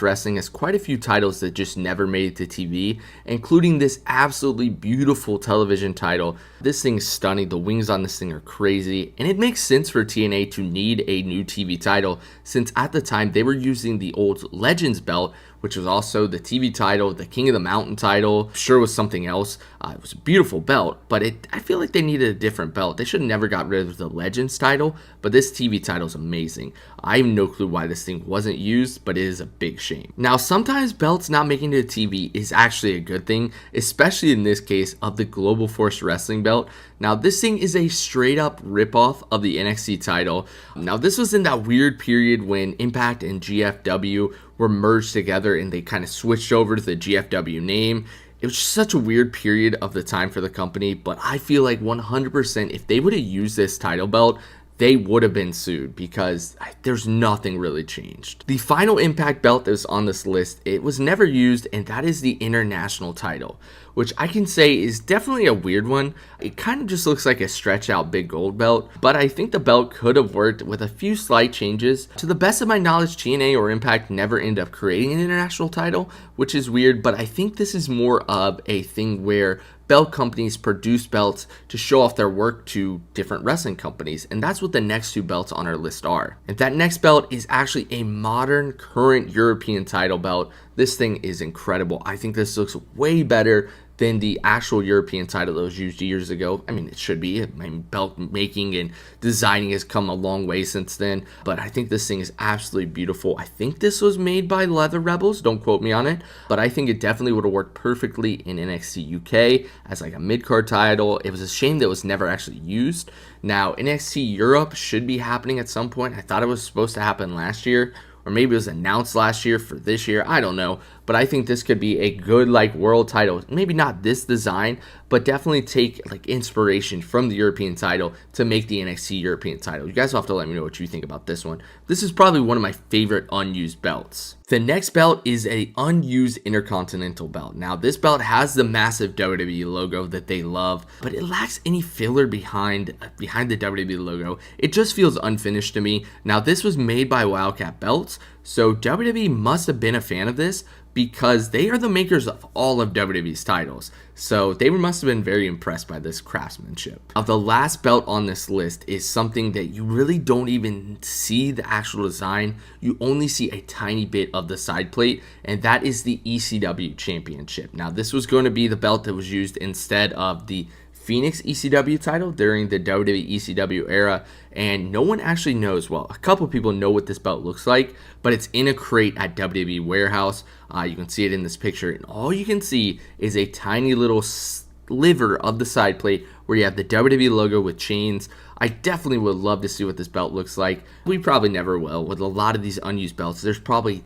Wrestling has quite a few titles that just never made it to TV, including this absolutely beautiful television title. This thing is stunning. The wings on this thing are crazy, and it makes sense for TNA to need a new TV title since at the time they were using the old Legends belt, which was also the TV title, the King of the Mountain title. Sure was something else. It was a beautiful belt, but I feel like they needed a different belt. They should have never got rid of the Legends title, but this TV title is amazing. I have no clue why this thing wasn't used, but it is a big shame. Now, sometimes belts not making it to TV is actually a good thing, especially in this case of the Global Force Wrestling belt. Now, this thing is a straight up ripoff of the NXT title. Now, this was in that weird period when Impact and GFW were merged together and they kind of switched over to the GFW name. It was just such a weird period of the time for the company, but I feel like 100% if they would have used this title belt, they would have been sued because there's nothing really changed. The final Impact belt that was on this list, it was never used, and that is the International title, which I can say is definitely a weird one. It kind of just looks like a stretch out big gold belt, but I think the belt could have worked with a few slight changes. To the best of my knowledge, TNA or Impact never end up creating an international title, which is weird, but I think this is more of a thing where belt companies produce belts to show off their work to different wrestling companies, and that's what the next two belts on our list are. And that next belt is actually a modern, current European title belt. This thing is incredible. I think this looks way better than the actual European title that was used years ago. I mean, it should be. I mean, belt making and designing has come a long way since then, but I think this thing is absolutely beautiful. I think this was made by Leather Rebels, don't quote me on it, but I think it definitely would have worked perfectly in NXT UK as like a mid-card title. It was a shame that it was never actually used. Now, NXT Europe should be happening at some point. I thought it was supposed to happen last year, or maybe it was announced last year for this year. I don't know, but I think this could be a good like world title. Maybe not this design, but definitely take like inspiration from the European title to make the NXT European title. You guys will have to let me know what you think about this one. This is probably one of my favorite unused belts. The next belt is an unused Intercontinental belt. Now, this belt has the massive WWE logo that they love, but it lacks any filler behind the WWE logo. It just feels unfinished to me. Now, this was made by Wildcat Belts, so WWE must have been a fan of this because they are the makers of all of WWE's titles. So they must have been very impressed by this craftsmanship. Now, the last belt on this list is something that you really don't even see the actual design. You only see a tiny bit of the side plate, and that is the ECW Championship. Now, this was going to be the belt that was used instead of the Phoenix ECW title during the WWE ECW era, and no one actually knows. Well, a couple people know what this belt looks like, but it's in a crate at WWE Warehouse. You can see it in this picture, and all you can see is a tiny little sliver of the side plate where you have the WWE logo with chains. I definitely would love to see what this belt looks like. We probably never will. With a lot of these unused belts, there's probably